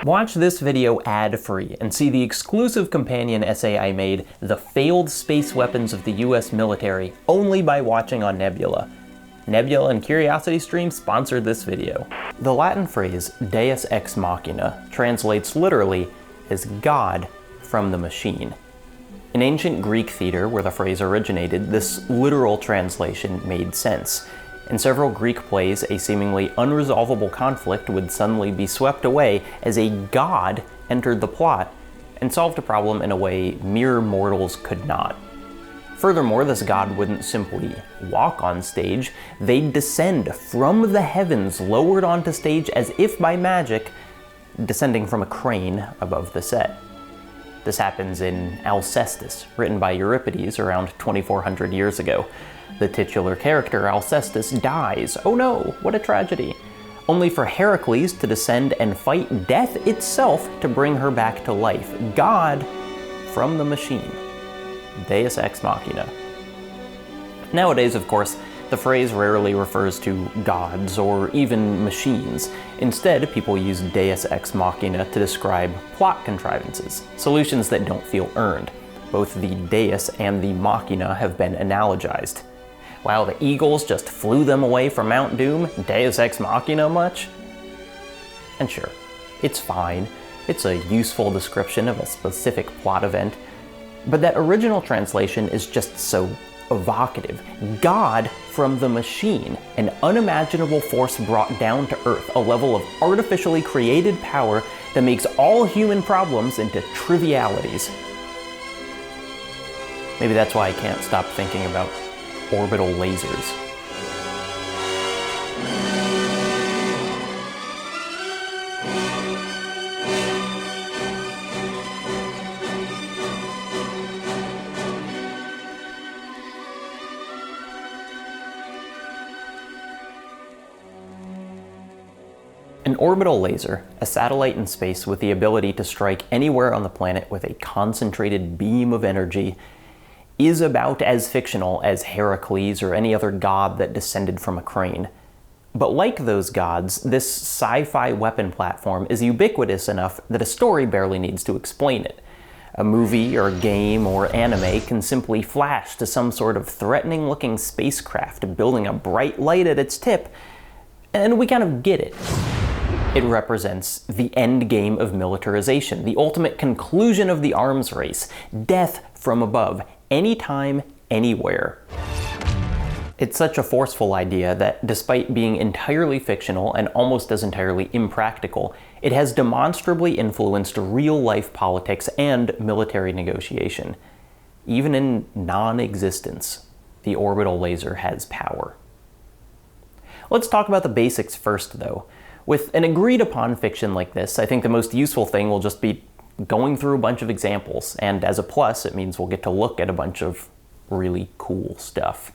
Watch this video ad-free and see the exclusive companion essay I made, The Failed Space Weapons of the US Military, only by watching on Nebula. Nebula and CuriosityStream sponsored this video. The Latin phrase Deus ex machina translates literally as God from the machine. In ancient Greek theater, where the phrase originated, this literal translation made sense. In several Greek plays, a seemingly unresolvable conflict would suddenly be swept away as a god entered the plot and solved a problem in a way mere mortals could not. Furthermore, this god wouldn't simply walk on stage, they'd descend from the heavens, lowered onto stage as if by magic, descending from a crane above the set. This happens in Alcestis, written by Euripides around 2400 years ago. The titular character, Alcestis, dies. Oh no, what a tragedy. Only for Heracles to descend and fight death itself to bring her back to life. God from the machine. Deus ex machina. Nowadays, of course, the phrase rarely refers to gods or even machines. Instead, people use Deus ex machina to describe plot contrivances, solutions that don't feel earned. Both the Deus and the machina have been analogized. Wow, the Eagles just flew them away from Mount Doom? Deus ex machina much? And sure, it's fine. It's a useful description of a specific plot event. But that original translation is just so evocative. God from the machine, an unimaginable force brought down to Earth, a level of artificially created power that makes all human problems into trivialities. Maybe that's why I can't stop thinking about orbital lasers. An orbital laser, a satellite in space with the ability to strike anywhere on the planet with a concentrated beam of energy, is about as fictional as Heracles or any other god that descended from a crane. But like those gods, this sci-fi weapon platform is ubiquitous enough that a story barely needs to explain it. A movie or game or anime can simply flash to some sort of threatening-looking spacecraft building a bright light at its tip, and we kind of get it. It represents the end game of militarization, the ultimate conclusion of the arms race, death from above, anytime, anywhere. It's such a forceful idea that, despite being entirely fictional and almost as entirely impractical, it has demonstrably influenced real-life politics and military negotiation. Even in non-existence, the orbital laser has power. Let's talk about the basics first, though. With an agreed-upon fiction like this, I think the most useful thing will just be going through a bunch of examples, and as a plus, it means we'll get to look at a bunch of really cool stuff.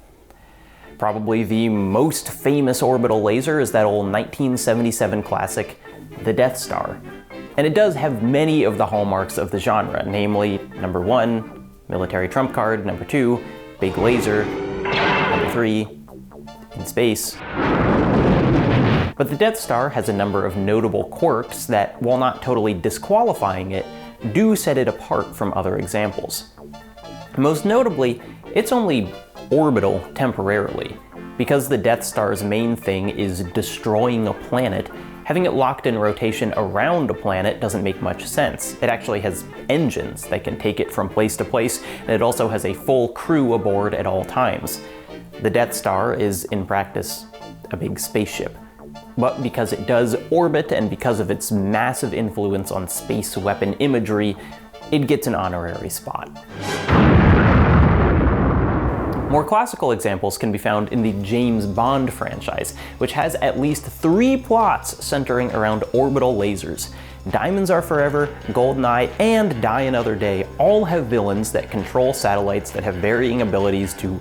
Probably the most famous orbital laser is that old 1977 classic, the Death Star. And it does have many of the hallmarks of the genre, namely, number 1, military trump card, number 2, big laser, number 3, in space. But the Death Star has a number of notable quirks that, while not totally disqualifying it, do set it apart from other examples. Most notably, it's only orbital temporarily. Because the Death Star's main thing is destroying a planet, having it locked in rotation around a planet doesn't make much sense. It actually has engines that can take it from place to place, and it also has a full crew aboard at all times. The Death Star is, in practice, a big spaceship. But because it does orbit and because of its massive influence on space weapon imagery, it gets an honorary spot. More classical examples can be found in the James Bond franchise, which has at least 3 plots centering around orbital lasers. Diamonds Are Forever, GoldenEye, and Die Another Day all have villains that control satellites that have varying abilities to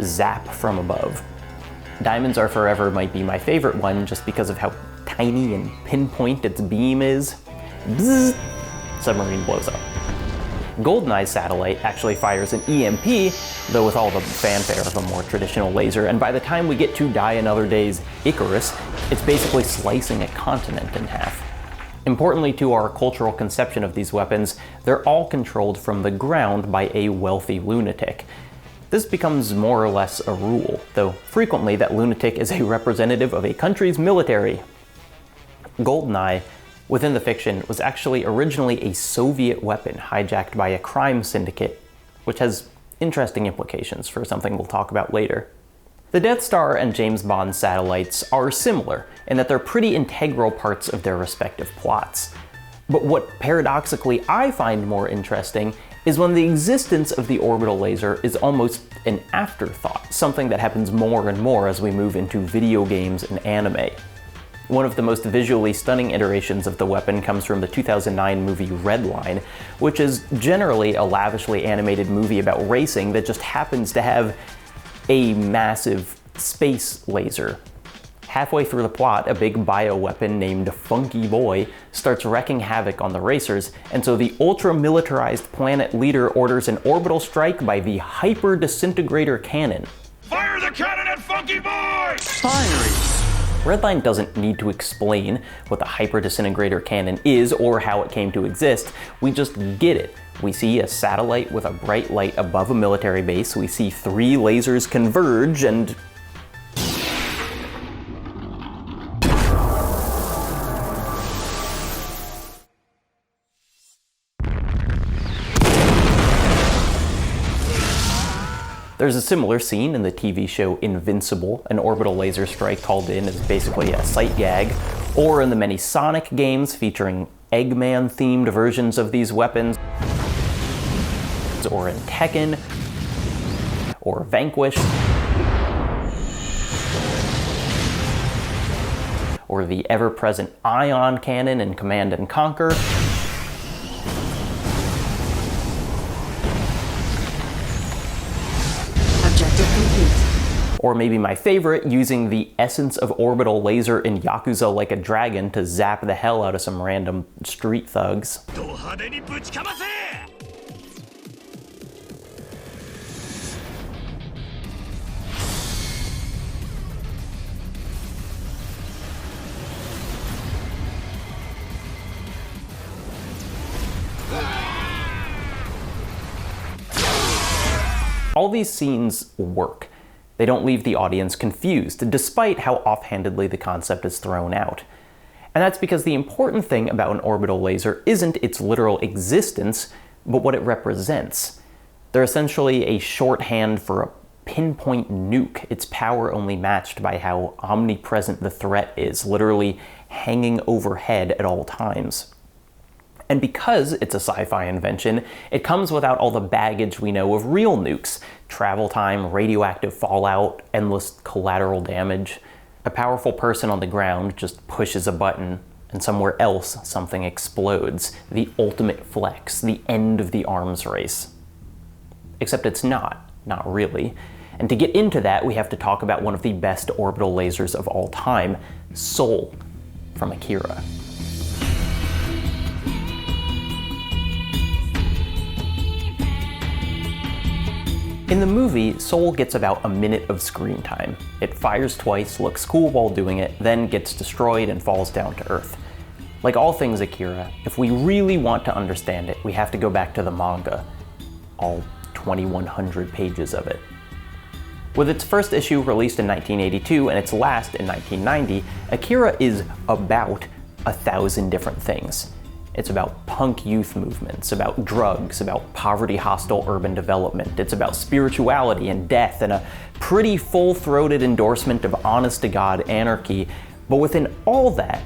zap from above. Diamonds Are Forever might be my favorite one just because of how tiny and pinpoint its beam is. Bzzz, submarine blows up. GoldenEye's satellite actually fires an EMP, though with all the fanfare of a more traditional laser, and by the time we get to Die Another Day's Icarus, it's basically slicing a continent in half. Importantly to our cultural conception of these weapons, they're all controlled from the ground by a wealthy lunatic. This becomes more or less a rule, though frequently that lunatic is a representative of a country's military. GoldenEye, within the fiction, was actually originally a Soviet weapon hijacked by a crime syndicate, which has interesting implications for something we'll talk about later. The Death Star and James Bond satellites are similar in that they're pretty integral parts of their respective plots. But what paradoxically I find more interesting is when the existence of the orbital laser is almost an afterthought, something that happens more and more as we move into video games and anime. One of the most visually stunning iterations of the weapon comes from the 2009 movie Redline, which is generally a lavishly animated movie about racing that just happens to have a massive space laser. Halfway through the plot, a big bioweapon named Funky Boy starts wreaking havoc on the racers, and so the ultra-militarized planet leader orders an orbital strike by the hyper-disintegrator cannon. Fire the cannon at Funky Boy! Firing! Redline doesn't need to explain what the hyper-disintegrator cannon is or how it came to exist, we just get it. We see a satellite with a bright light above a military base, we see 3 lasers converge, and there's a similar scene in the TV show Invincible. An orbital laser strike called in is basically a sight gag, or in the many Sonic games featuring Eggman-themed versions of these weapons, or in Tekken, or Vanquish, or the ever-present ion cannon in Command & Conquer, or maybe my favorite, using the essence of orbital laser in Yakuza Like a Dragon to zap the hell out of some random street thugs. All these scenes work. They don't leave the audience confused, despite how offhandedly the concept is thrown out. And that's because the important thing about an orbital laser isn't its literal existence, but what it represents. They're essentially a shorthand for a pinpoint nuke, its power only matched by how omnipresent the threat is, literally hanging overhead at all times. And because it's a sci-fi invention, it comes without all the baggage we know of real nukes. Travel time, radioactive fallout, endless collateral damage. A powerful person on the ground just pushes a button, and somewhere else something explodes. The ultimate flex, the end of the arms race. Except it's not really. And to get into that, we have to talk about one of the best orbital lasers of all time, Soul, from AKIRA. In the movie, Soul gets about a minute of screen time. It fires twice, looks cool while doing it, then gets destroyed and falls down to Earth. Like all things AKIRA, if we really want to understand it, we have to go back to the manga, all 2,100 pages of it. With its first issue released in 1982 and its last in 1990, AKIRA is about 1,000 different things. It's about punk youth movements, about drugs, about poverty-hostile urban development. It's about spirituality and death, and a pretty full-throated endorsement of honest-to-God anarchy. But within all that,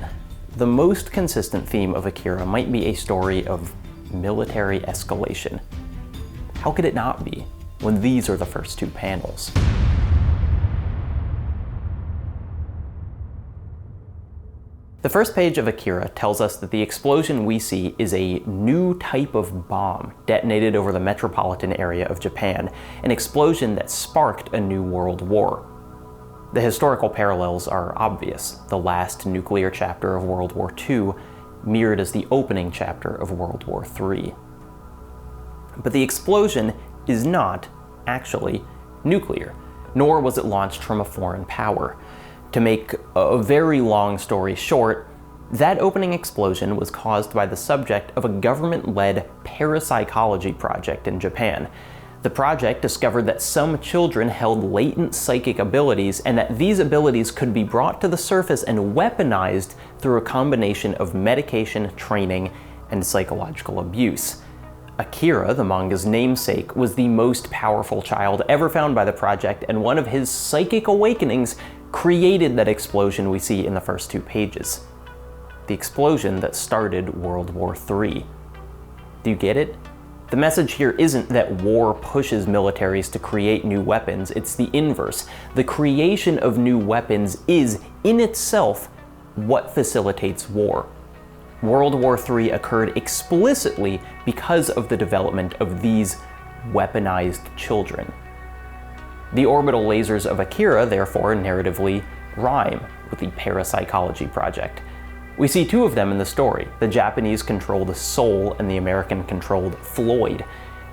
the most consistent theme of AKIRA might be a story of military escalation. How could it not be, when these are the first 2 panels? The first page of AKIRA tells us that the explosion we see is a new type of bomb detonated over the metropolitan area of Japan, an explosion that sparked a new world war. The historical parallels are obvious. The last nuclear chapter of World War II mirrored as the opening chapter of World War III. But the explosion is not actually nuclear, nor was it launched from a foreign power. To make a very long story short, That opening explosion was caused by the subject of a government-led parapsychology project in Japan. The project discovered that some children held latent psychic abilities and that these abilities could be brought to the surface and weaponized through a combination of medication, training, and psychological abuse. AKIRA, the manga's namesake, was the most powerful child ever found by the project, and one of his psychic awakenings created that explosion we see in the first 2 pages. The explosion that started World War III. Do you get it? The message here isn't that war pushes militaries to create new weapons, it's the inverse. The creation of new weapons is, in itself, what facilitates war. World War III occurred explicitly because of the development of these weaponized children. The orbital lasers of AKIRA, therefore, narratively rhyme with the parapsychology project. We see 2 of them in the story, the Japanese-controlled Soul and the American-controlled Floyd.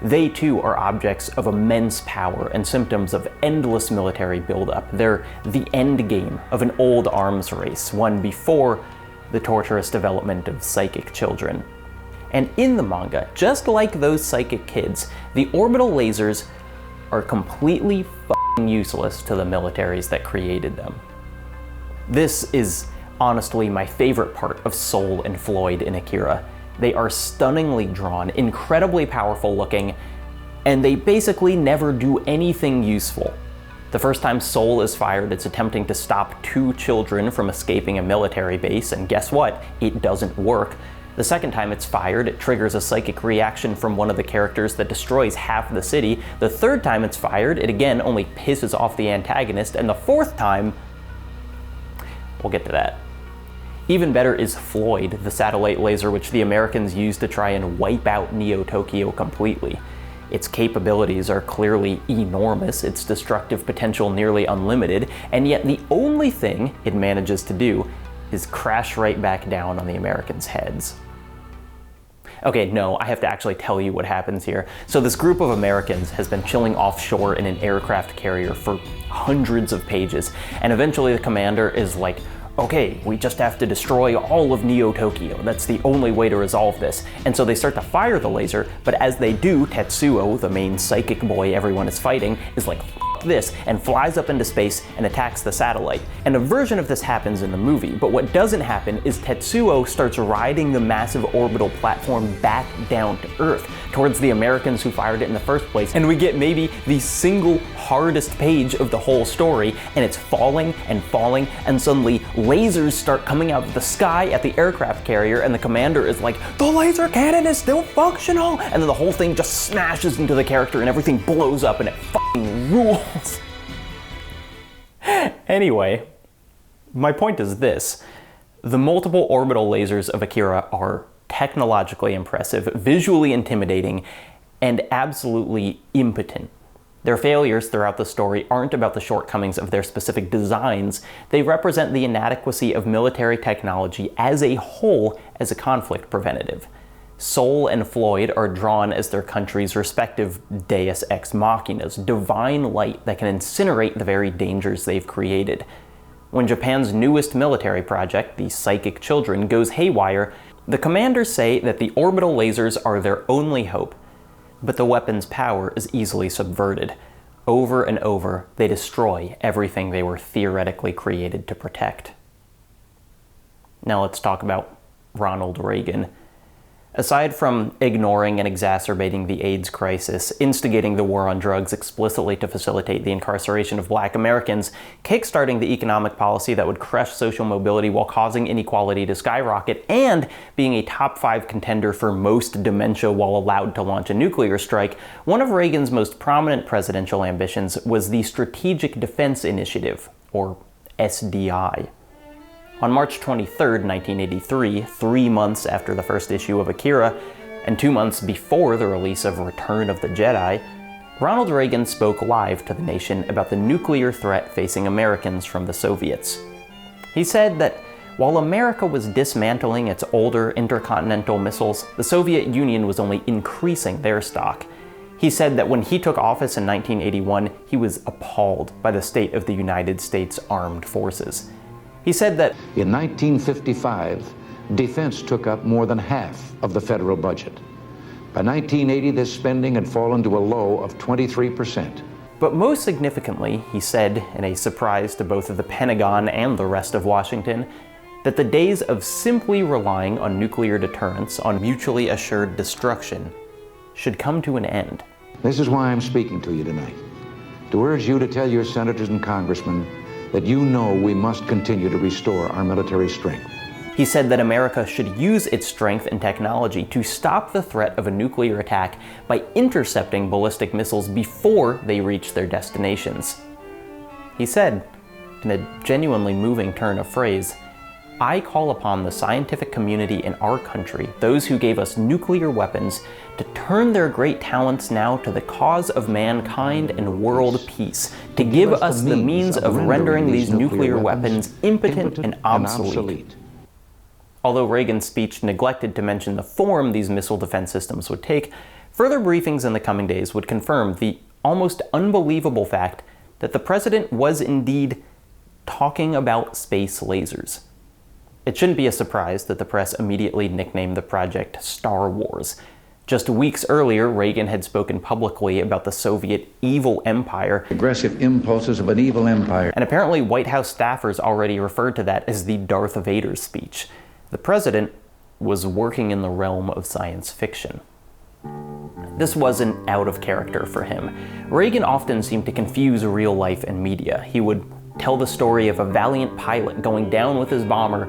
They too are objects of immense power and symptoms of endless military buildup. They're the end game of an old arms race, one before the torturous development of psychic children. And in the manga, just like those psychic kids, the orbital lasers are completely f***ing useless to the militaries that created them. This is honestly my favorite part of Soul and Floyd in AKIRA. They are stunningly drawn, incredibly powerful looking, and they basically never do anything useful. The first time Soul is fired, it's attempting to stop 2 children from escaping a military base, and guess what? It doesn't work. The second time it's fired, it triggers a psychic reaction from one of the characters that destroys half the city. The third time it's fired, it again only pisses off the antagonist, and the fourth time, we'll get to that. Even better is Floyd, the satellite laser which the Americans used to try and wipe out Neo-Tokyo completely. Its capabilities are clearly enormous, its destructive potential nearly unlimited, and yet the only thing it manages to do is crash right back down on the Americans' heads. Okay, no, I have to actually tell you what happens here. So this group of Americans has been chilling offshore in an aircraft carrier for hundreds of pages, and eventually the commander is like, okay, we just have to destroy all of Neo-Tokyo. That's the only way to resolve this. And so they start to fire the laser, but as they do, Tetsuo, the main psychic boy everyone is fighting, is like, F this, and flies up into space and attacks the satellite. And a version of this happens in the movie, but what doesn't happen is Tetsuo starts riding the massive orbital platform back down to Earth, towards the Americans who fired it in the first place, and we get maybe the single hardest page of the whole story, and it's falling, and suddenly lasers start coming out of the sky at the aircraft carrier, and the commander is like, the laser cannon is still functional! And then the whole thing just smashes into the character and everything blows up and it fucking rules. Anyway, my point is this. The multiple orbital lasers of AKIRA are technologically impressive, visually intimidating, and absolutely impotent. Their failures throughout the story aren't about the shortcomings of their specific designs, they represent the inadequacy of military technology as a whole as a conflict preventative. Soul and Floyd are drawn as their country's respective deus ex machinas, divine light that can incinerate the very dangers they've created. When Japan's newest military project, the Psychic Children, goes haywire, the commanders say that the orbital lasers are their only hope, but the weapon's power is easily subverted. Over and over, they destroy everything they were theoretically created to protect. Now let's talk about Ronald Reagan. Aside from ignoring and exacerbating the AIDS crisis, instigating the war on drugs explicitly to facilitate the incarceration of Black Americans, kickstarting the economic policy that would crush social mobility while causing inequality to skyrocket, and being a top 5 contender for most dementia while allowed to launch a nuclear strike, one of Reagan's most prominent presidential ambitions was the Strategic Defense Initiative, or SDI. On March 23, 1983, 3 months after the first issue of AKIRA, and 2 months before the release of Return of the Jedi, Ronald Reagan spoke live to the nation about the nuclear threat facing Americans from the Soviets. He said that while America was dismantling its older intercontinental missiles, the Soviet Union was only increasing their stock. He said that when he took office in 1981, he was appalled by the state of the United States Armed Forces. He said that in 1955, defense took up more than half of the federal budget. By 1980, this spending had fallen to a low of 23%. But most significantly, he said, in a surprise to both the Pentagon and the rest of Washington, that the days of simply relying on nuclear deterrence, on mutually assured destruction, should come to an end. This is why I'm speaking to you tonight, to urge you to tell your senators and congressmen that you know we must continue to restore our military strength. He said that America should use its strength and technology to stop the threat of a nuclear attack by intercepting ballistic missiles before they reach their destinations. He said, in a genuinely moving turn of phrase, "I call upon the scientific community in our country, those who gave us nuclear weapons, to turn their great talents now to the cause of mankind and world peace, to give us the means of rendering these nuclear weapons impotent and obsolete." Although Reagan's speech neglected to mention the form these missile defense systems would take, further briefings in the coming days would confirm the almost unbelievable fact that the president was indeed talking about space lasers. It shouldn't be a surprise that the press immediately nicknamed the project Star Wars. Just weeks earlier, Reagan had spoken publicly about the Soviet evil empire, Aggressive impulses of an evil empire. and apparently White House staffers already referred to that as the Darth Vader speech. The president was working in the realm of science fiction. This wasn't out of character for him. Reagan often seemed to confuse real life and media. He would tell the story of a valiant pilot going down with his bomber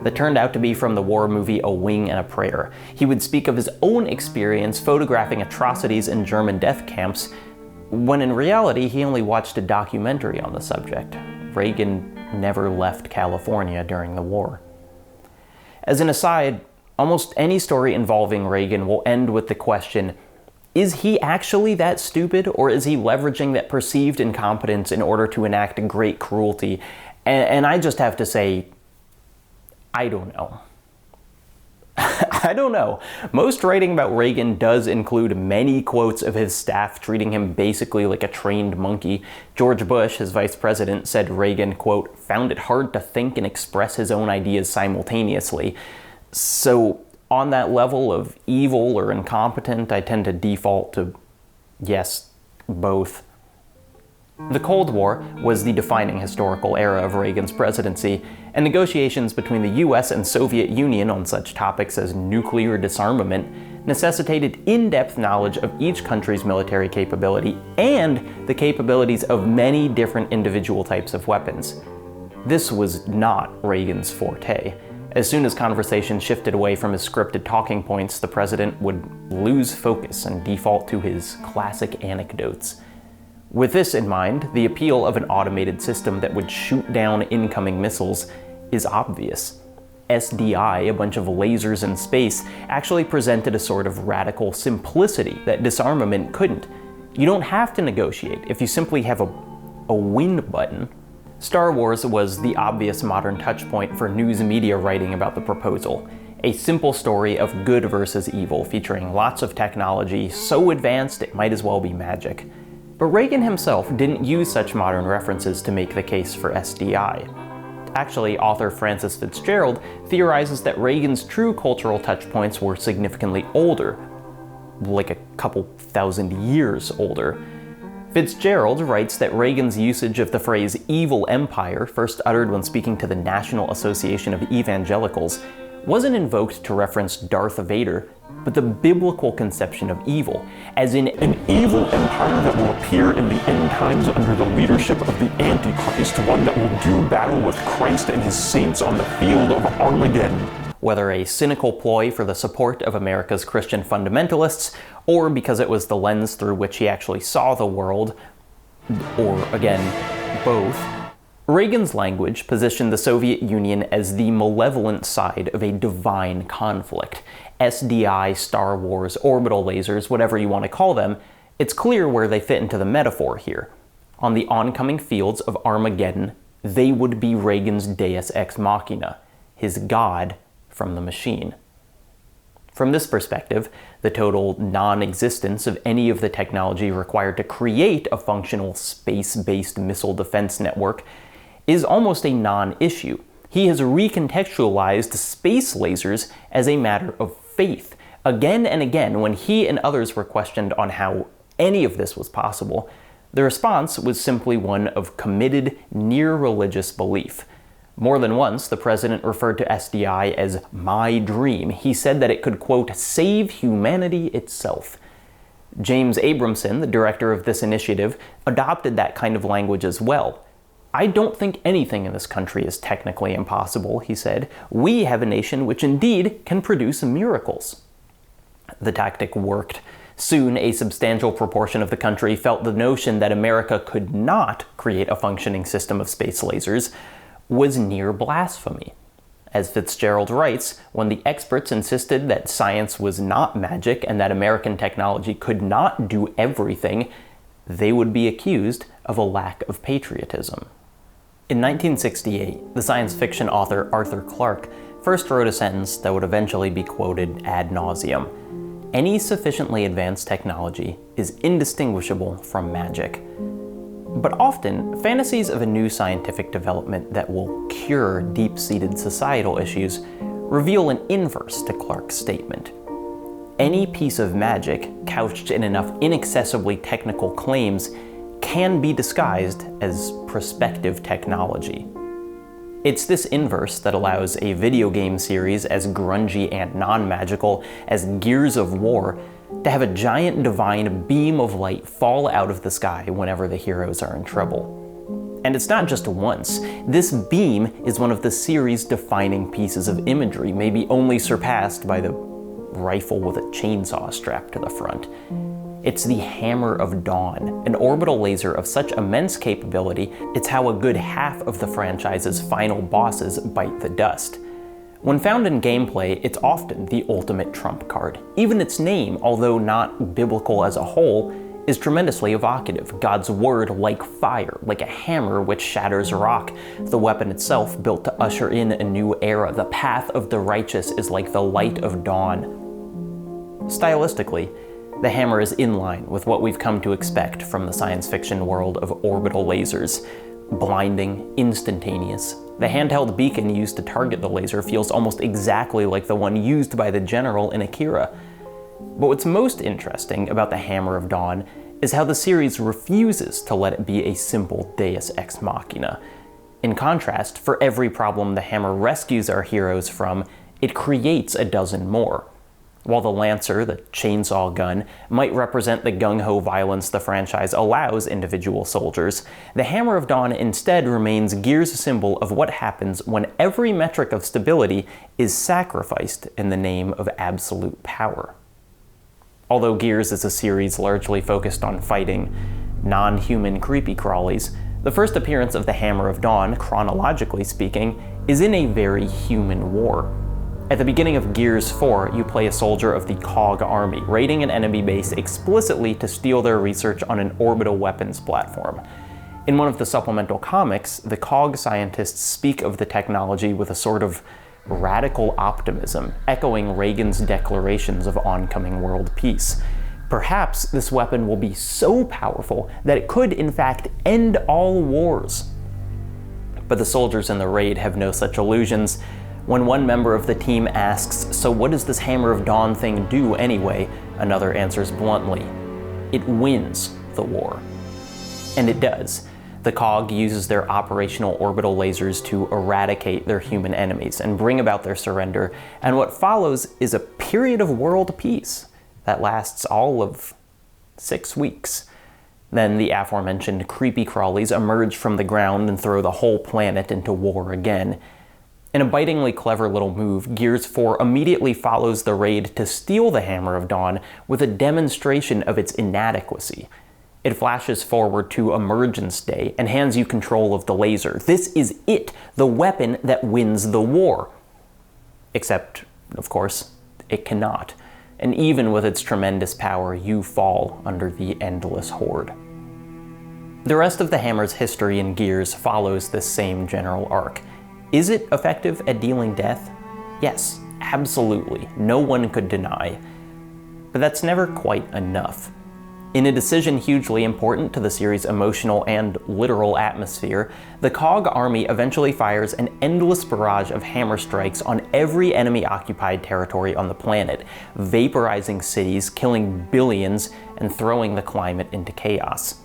that turned out to be from the war movie A Wing and a Prayer. He would speak of his own experience photographing atrocities in German death camps, when in reality he only watched a documentary on the subject. Reagan never left California during the war. As an aside, almost any story involving Reagan will end with the question, is he actually that stupid, or is he leveraging that perceived incompetence in order to enact great cruelty? And I just have to say, I don't know. I don't know. Most writing about Reagan does include many quotes of his staff treating him basically like a trained monkey. George Bush, his vice president, said Reagan, quote, found it hard to think and express his own ideas simultaneously. So on that level of evil or incompetent, I tend to default to, yes, both. The Cold War was the defining historical era of Reagan's presidency, and negotiations between the US and Soviet Union on such topics as nuclear disarmament necessitated in-depth knowledge of each country's military capability and the capabilities of many different individual types of weapons. This was not Reagan's forte. As soon as conversation shifted away from his scripted talking points, the president would lose focus and default to his classic anecdotes. With this in mind, the appeal of an automated system that would shoot down incoming missiles is obvious. SDI, a bunch of lasers in space, actually presented a sort of radical simplicity that disarmament couldn't. You don't have to negotiate if you simply have a win button. Star Wars was the obvious modern touchpoint for news media writing about the proposal. A simple story of good versus evil, featuring lots of technology so advanced it might as well be magic. But Reagan himself didn't use such modern references to make the case for SDI. Actually, author Francis Fitzgerald theorizes that Reagan's true cultural touchpoints were significantly older, like a couple thousand years older. Fitzgerald writes that Reagan's usage of the phrase evil empire, first uttered when speaking to the National Association of Evangelicals, wasn't invoked to reference Darth Vader, but the biblical conception of evil, as in An evil empire that will appear in the end times under the leadership of the Antichrist, one that will do battle with Christ and his saints on the field of Armageddon. whether a cynical ploy for the support of America's Christian fundamentalists, or because it was the lens through which he actually saw the world, or again, both. Reagan's language positioned the Soviet Union as the malevolent side of a divine conflict. SDI, Star Wars, orbital lasers, whatever you want to call them, it's clear where they fit into the metaphor here. On the oncoming fields of Armageddon, they would be Reagan's deus ex machina, his god from the machine. From this perspective, the total non-existence of any of the technology required to create a functional space-based missile defense network is almost a non-issue. He has recontextualized space lasers as a matter of faith. Again and again, when he and others were questioned on how any of this was possible, the response was simply one of committed, near-religious belief. More than once, the president referred to SDI as my dream. He said that it could, quote, save humanity itself. James Abramson, the director of this initiative, adopted that kind of language as well. I don't think anything in this country is technically impossible, he said. We have a nation which indeed can produce miracles. The tactic worked. Soon, a substantial proportion of the country felt the notion that America could not create a functioning system of space lasers was near blasphemy. As Fitzgerald writes, when the experts insisted that science was not magic and that American technology could not do everything, they would be accused of a lack of patriotism. In 1968, the science fiction author Arthur Clarke first wrote a sentence that would eventually be quoted ad nauseum. Any sufficiently advanced technology is indistinguishable from magic. But often, fantasies of a new scientific development that will cure deep-seated societal issues reveal an inverse to Clarke's statement. Any piece of magic couched in enough inaccessibly technical claims can be disguised as prospective technology. It's this inverse that allows a video game series as grungy and non-magical as Gears of War to have a giant divine beam of light fall out of the sky whenever the heroes are in trouble. And it's not just once. This beam is one of the series' defining pieces of imagery, maybe only surpassed by the rifle with a chainsaw strapped to the front. It's the Hammer of Dawn, an orbital laser of such immense capability, it's how a good half of the franchise's final bosses bite the dust. When found in gameplay, it's often the ultimate trump card. Even its name, although not biblical as a whole, is tremendously evocative. God's word like fire, like a hammer which shatters rock. The weapon itself built to usher in a new era. The path of the righteous is like the light of dawn. Stylistically, the hammer is in line with what we've come to expect from the science fiction world of orbital lasers. Blinding, instantaneous. The handheld beacon used to target the laser feels almost exactly like the one used by the general in AKIRA. But what's most interesting about the Hammer of Dawn is how the series refuses to let it be a simple deus ex machina. In contrast, for every problem the hammer rescues our heroes from, it creates a dozen more. While the Lancer, the chainsaw gun, might represent the gung-ho violence the franchise allows individual soldiers, the Hammer of Dawn instead remains Gear's symbol of what happens when every metric of stability is sacrificed in the name of absolute power. Although Gears is a series largely focused on fighting non-human creepy crawlies, the first appearance of the Hammer of Dawn, chronologically speaking, is in a very human war. At the beginning of Gears 4, you play a soldier of the COG army, raiding an enemy base explicitly to steal their research on an orbital weapons platform. In one of the supplemental comics, the COG scientists speak of the technology with a sort of radical optimism, echoing Reagan's declarations of oncoming world peace. Perhaps this weapon will be so powerful that it could, in fact, end all wars. But the soldiers in the raid have no such illusions. When one member of the team asks, "So what does this Hammer of Dawn thing do anyway?" another answers bluntly, "It wins the war." And it does. The COG uses their operational orbital lasers to eradicate their human enemies and bring about their surrender, and what follows is a period of world peace that lasts all of 6 weeks. Then the aforementioned creepy crawlies emerge from the ground and throw the whole planet into war again. In a bitingly clever little move, Gears 4 immediately follows the raid to steal the Hammer of Dawn with a demonstration of its inadequacy. It flashes forward to Emergence Day and hands you control of the laser. This is it, the weapon that wins the war. Except, of course, it cannot. And even with its tremendous power, you fall under the endless horde. The rest of the Hammer's history in Gears follows this same general arc. Is it effective at dealing death? Yes, absolutely. No one could deny. But that's never quite enough. In a decision hugely important to the series' emotional and literal atmosphere, the Cog army eventually fires an endless barrage of hammer strikes on every enemy-occupied territory on the planet, vaporizing cities, killing billions, and throwing the climate into chaos.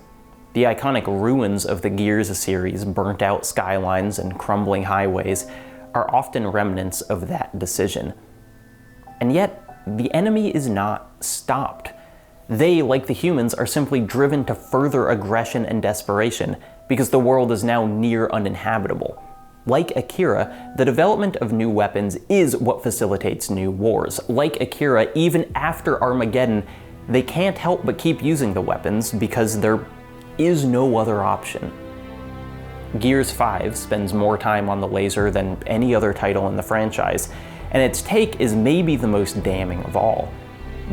The iconic ruins of the Gears series, burnt-out skylines and crumbling highways, are often remnants of that decision. And yet, the enemy is not stopped. They, like the humans, are simply driven to further aggression and desperation because the world is now near uninhabitable. Like AKIRA, the development of new weapons is what facilitates new wars. Like AKIRA, even after Armageddon, they can't help but keep using the weapons because there is no other option. Gears 5 spends more time on the laser than any other title in the franchise, and its take is maybe the most damning of all.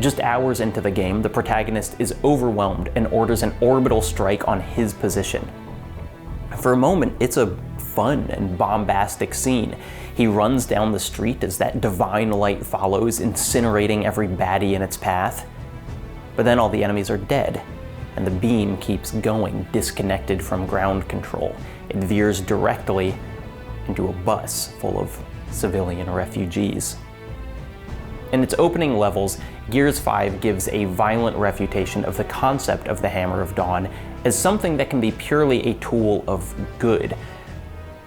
Just hours into the game, the protagonist is overwhelmed and orders an orbital strike on his position. For a moment, it's a fun and bombastic scene. He runs down the street as that divine light follows, incinerating every baddie in its path. But then all the enemies are dead, and the beam keeps going, disconnected from ground control. It veers directly into a bus full of civilian refugees. In its opening levels, Gears 5 gives a violent refutation of the concept of the Hammer of Dawn as something that can be purely a tool of good.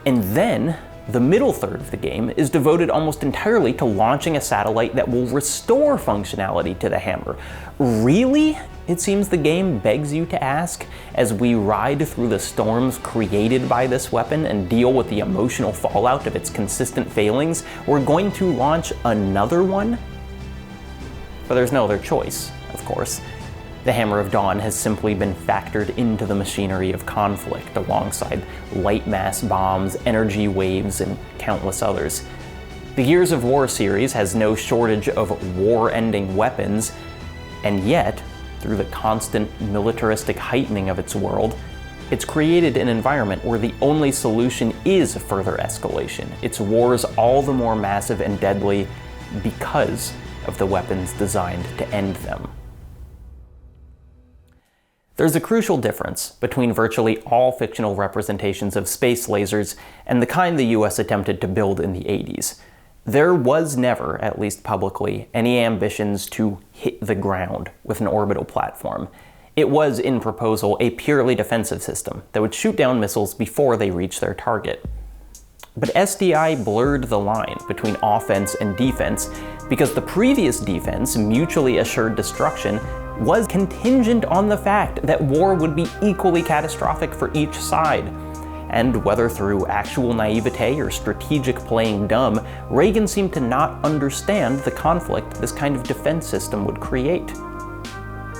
And then, the middle third of the game is devoted almost entirely to launching a satellite that will restore functionality to the hammer. Really? It seems the game begs you to ask, as we ride through the storms created by this weapon and deal with the emotional fallout of its consistent failings, we're going to launch another one? But there's no other choice, of course. The Hammer of Dawn has simply been factored into the machinery of conflict alongside light mass bombs, energy waves, and countless others. The Gears of War series has no shortage of war-ending weapons, and yet, through the constant militaristic heightening of its world, it's created an environment where the only solution is further escalation. Its wars all the more massive and deadly because of the weapons designed to end them. There's a crucial difference between virtually all fictional representations of space lasers and the kind the US attempted to build in the 80s. There was never, at least publicly, any ambitions to hit the ground with an orbital platform. It was, in proposal, a purely defensive system that would shoot down missiles before they reached their target. But SDI blurred the line between offense and defense because the previous defense, mutually assured destruction, was contingent on the fact that war would be equally catastrophic for each side. And whether through actual naivete or strategic playing dumb, Reagan seemed to not understand the conflict this kind of defense system would create.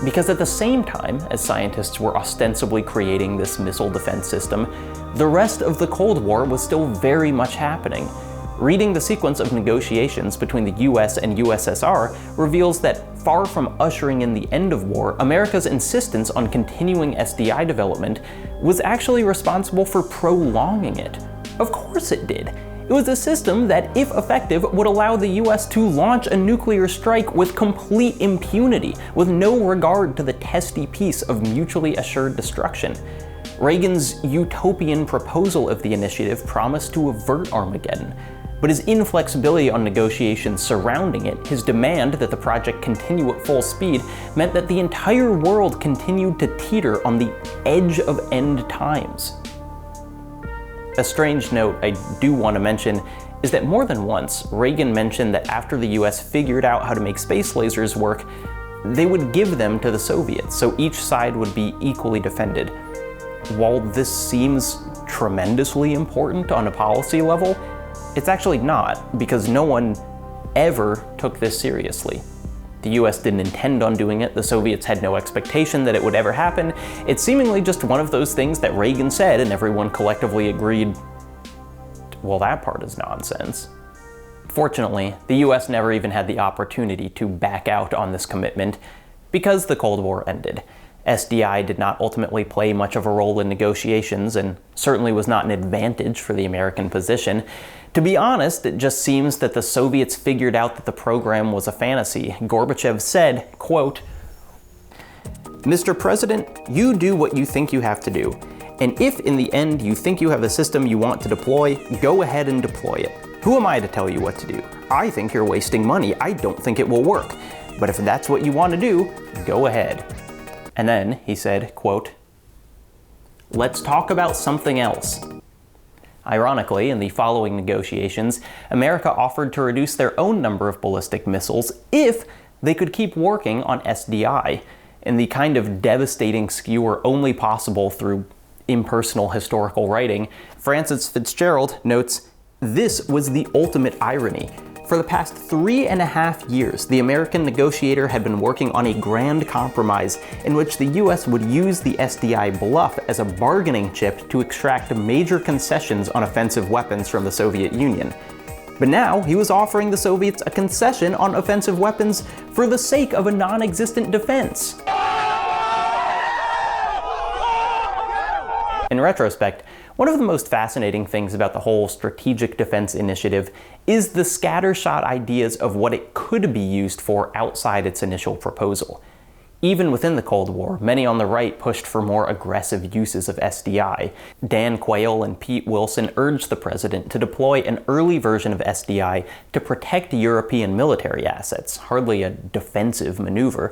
Because at the same time as scientists were ostensibly creating this missile defense system, the rest of the Cold War was still very much happening. Reading the sequence of negotiations between the US and USSR reveals that far from ushering in the end of war, America's insistence on continuing SDI development was actually responsible for prolonging it. Of course it did. It was a system that, if effective, would allow the US to launch a nuclear strike with complete impunity, with no regard to the testy peace of mutually assured destruction. Reagan's utopian proposal of the initiative promised to avert Armageddon, but his inflexibility on negotiations surrounding it, his demand that the project continue at full speed, meant that the entire world continued to teeter on the edge of end times. A strange note I do want to mention is that more than once, Reagan mentioned that after the US figured out how to make space lasers work, they would give them to the Soviets, so each side would be equally defended. While this seems tremendously important on a policy level, it's actually not, because no one ever took this seriously. The US didn't intend on doing it, the Soviets had no expectation that it would ever happen. It's seemingly just one of those things that Reagan said and everyone collectively agreed, well, that part is nonsense. Fortunately, the US never even had the opportunity to back out on this commitment because the Cold War ended. SDI did not ultimately play much of a role in negotiations and certainly was not an advantage for the American position. To be honest, it just seems that the Soviets figured out that the program was a fantasy. Gorbachev said, quote, Mr. President, you do what you think you have to do. And if in the end you think you have a system you want to deploy, go ahead and deploy it. Who am I to tell you what to do? I think you're wasting money. I don't think it will work. But if that's what you want to do, go ahead. And then he said, quote, "Let's talk about something else." Ironically, in the following negotiations, America offered to reduce their own number of ballistic missiles if they could keep working on SDI, in the kind of devastating skewer only possible through impersonal historical writing. Francis Fitzgerald notes, "This was the ultimate irony. For the past 3.5 years, the American negotiator had been working on a grand compromise in which the US would use the SDI bluff as a bargaining chip to extract major concessions on offensive weapons from the Soviet Union. But now he was offering the Soviets a concession on offensive weapons for the sake of a non-existent defense." In retrospect, one of the most fascinating things about the whole strategic defense initiative is the scattershot ideas of what it could be used for outside its initial proposal. Even within the Cold War, many on the right pushed for more aggressive uses of SDI. Dan Quayle and Pete Wilson urged the president to deploy an early version of SDI to protect European military assets, hardly a defensive maneuver.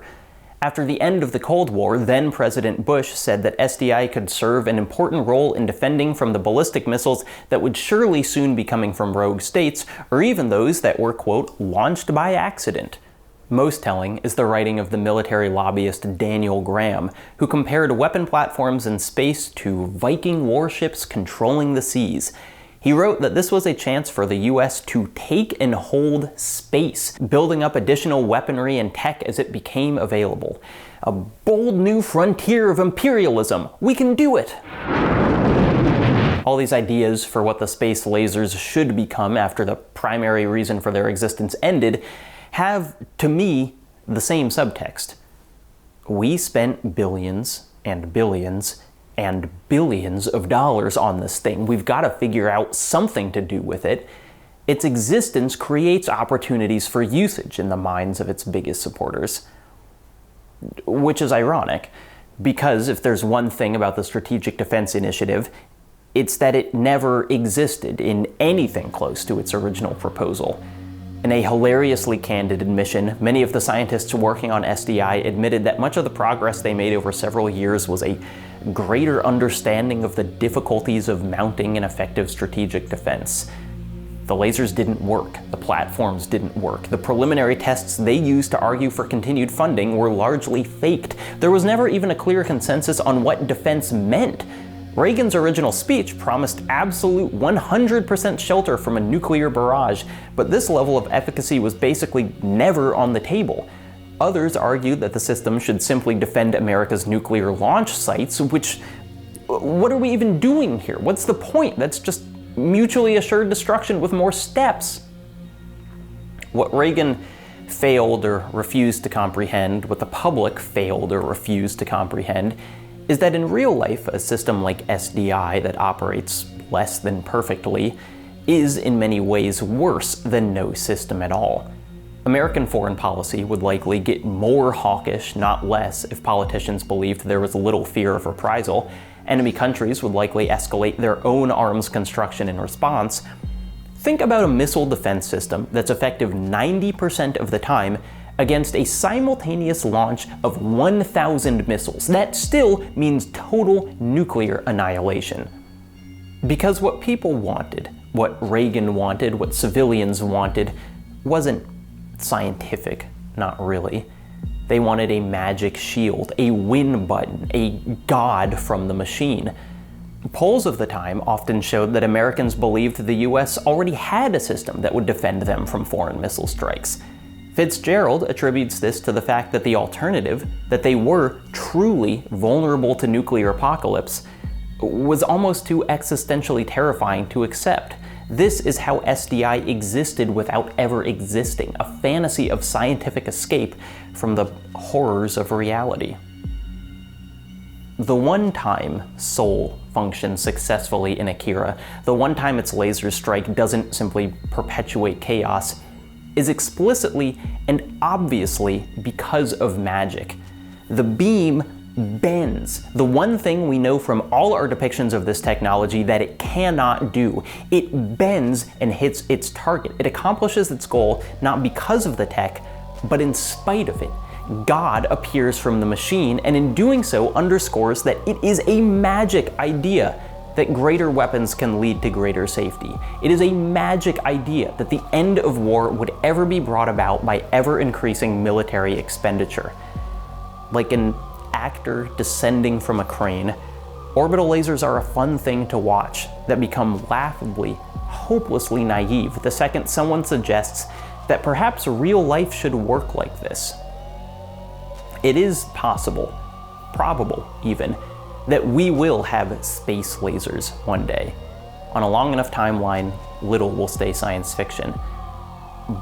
After the end of the Cold War, then President Bush said that SDI could serve an important role in defending from the ballistic missiles that would surely soon be coming from rogue states, or even those that were, quote, launched by accident. Most telling is the writing of the military lobbyist Daniel Graham, who compared weapon platforms in space to Viking warships controlling the seas. He wrote that this was a chance for the US to take and hold space, building up additional weaponry and tech as it became available. A bold new frontier of imperialism. We can do it! All these ideas for what the space lasers should become after the primary reason for their existence ended have, to me, the same subtext. We spent billions and billions and billions of dollars on this thing. We've got to figure out something to do with it. Its existence creates opportunities for usage in the minds of its biggest supporters. Which is ironic, because if there's one thing about the Strategic Defense Initiative, it's that it never existed in anything close to its original proposal. In a hilariously candid admission, many of the scientists working on SDI admitted that much of the progress they made over several years was a greater understanding of the difficulties of mounting an effective strategic defense. The lasers didn't work, the platforms didn't work, the preliminary tests they used to argue for continued funding were largely faked. There was never even a clear consensus on what defense meant. Reagan's original speech promised absolute 100% shelter from a nuclear barrage, but this level of efficacy was basically never on the table. Others argued that the system should simply defend America's nuclear launch sites, which, what are we even doing here? What's the point? That's just mutually assured destruction with more steps. What Reagan failed or refused to comprehend, what the public failed or refused to comprehend, is that in real life, a system like SDI that operates less than perfectly is in many ways worse than no system at all. American foreign policy would likely get more hawkish, not less, if politicians believed there was little fear of reprisal. Enemy countries would likely escalate their own arms construction in response. Think about a missile defense system that's effective 90% of the time against a simultaneous launch of 1,000 missiles. That still means total nuclear annihilation. Because what people wanted, what Reagan wanted, what civilians wanted, wasn't scientific, not really. They wanted a magic shield, a win button, a god from the machine. Polls of the time often showed that Americans believed the US already had a system that would defend them from foreign missile strikes. Fitzgerald attributes this to the fact that the alternative, that they were truly vulnerable to nuclear apocalypse, was almost too existentially terrifying to accept. This is how SDI existed without ever existing, a fantasy of scientific escape from the horrors of reality. The one time Soul functions successfully in AKIRA, the one time its laser strike doesn't simply perpetuate chaos, is explicitly and obviously because of magic. The beam bends. The one thing we know from all our depictions of this technology that it cannot do. It bends and hits its target. It accomplishes its goal not because of the tech, but in spite of it. God appears from the machine, and in doing so underscores that it is a magic idea that greater weapons can lead to greater safety. It is a magic idea that the end of war would ever be brought about by ever-increasing military expenditure. Like an actor descending from a crane, orbital lasers are a fun thing to watch that become laughably, hopelessly naive the second someone suggests that perhaps real life should work like this. It is possible, probable even, that we will have space lasers one day. On a long enough timeline, little will stay science fiction.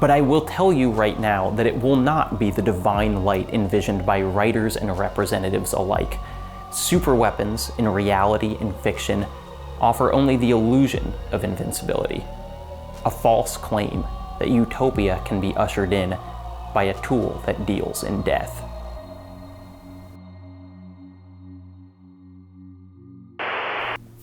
But I will tell you right now that it will not be the divine light envisioned by writers and representatives alike. Superweapons in reality and fiction offer only the illusion of invincibility, a false claim that utopia can be ushered in by a tool that deals in death.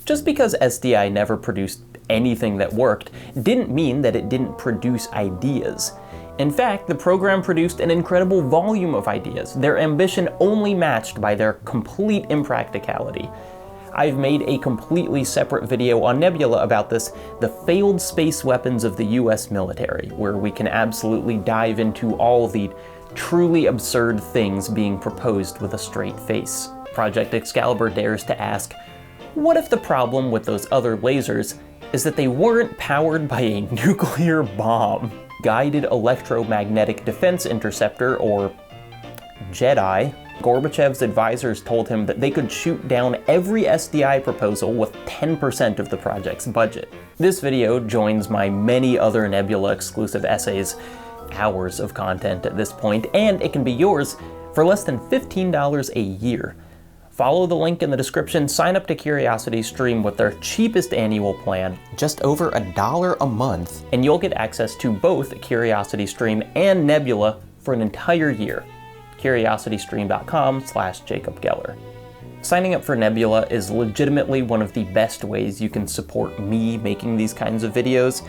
Just because SDI never produced anything that worked didn't mean that it didn't produce ideas. In fact, the program produced an incredible volume of ideas, their ambition only matched by their complete impracticality. I've made a completely separate video on Nebula about this, the failed space weapons of the US military, where we can absolutely dive into all the truly absurd things being proposed with a straight face. Project Excalibur dares to ask, what if the problem with those other lasers is that they weren't powered by a nuclear bomb? Guided Electromagnetic Defense Interceptor, or Jedi, Gorbachev's advisors told him that they could shoot down every SDI proposal with 10% of the project's budget. This video joins my many other Nebula exclusive essays, hours of content at this point, and it can be yours for less than $15 a year. Follow the link in the description, sign up to CuriosityStream with their cheapest annual plan, just over $1 a month, and you'll get access to both CuriosityStream and Nebula for an entire year. CuriosityStream.com/Jacob Geller. Signing up for Nebula is legitimately one of the best ways you can support me making these kinds of videos,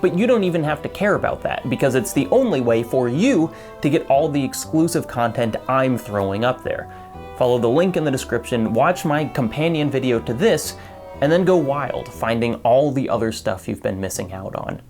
but you don't even have to care about that, because it's the only way for you to get all the exclusive content I'm throwing up there. Follow the link in the description, watch my companion video to this, and then go wild finding all the other stuff you've been missing out on.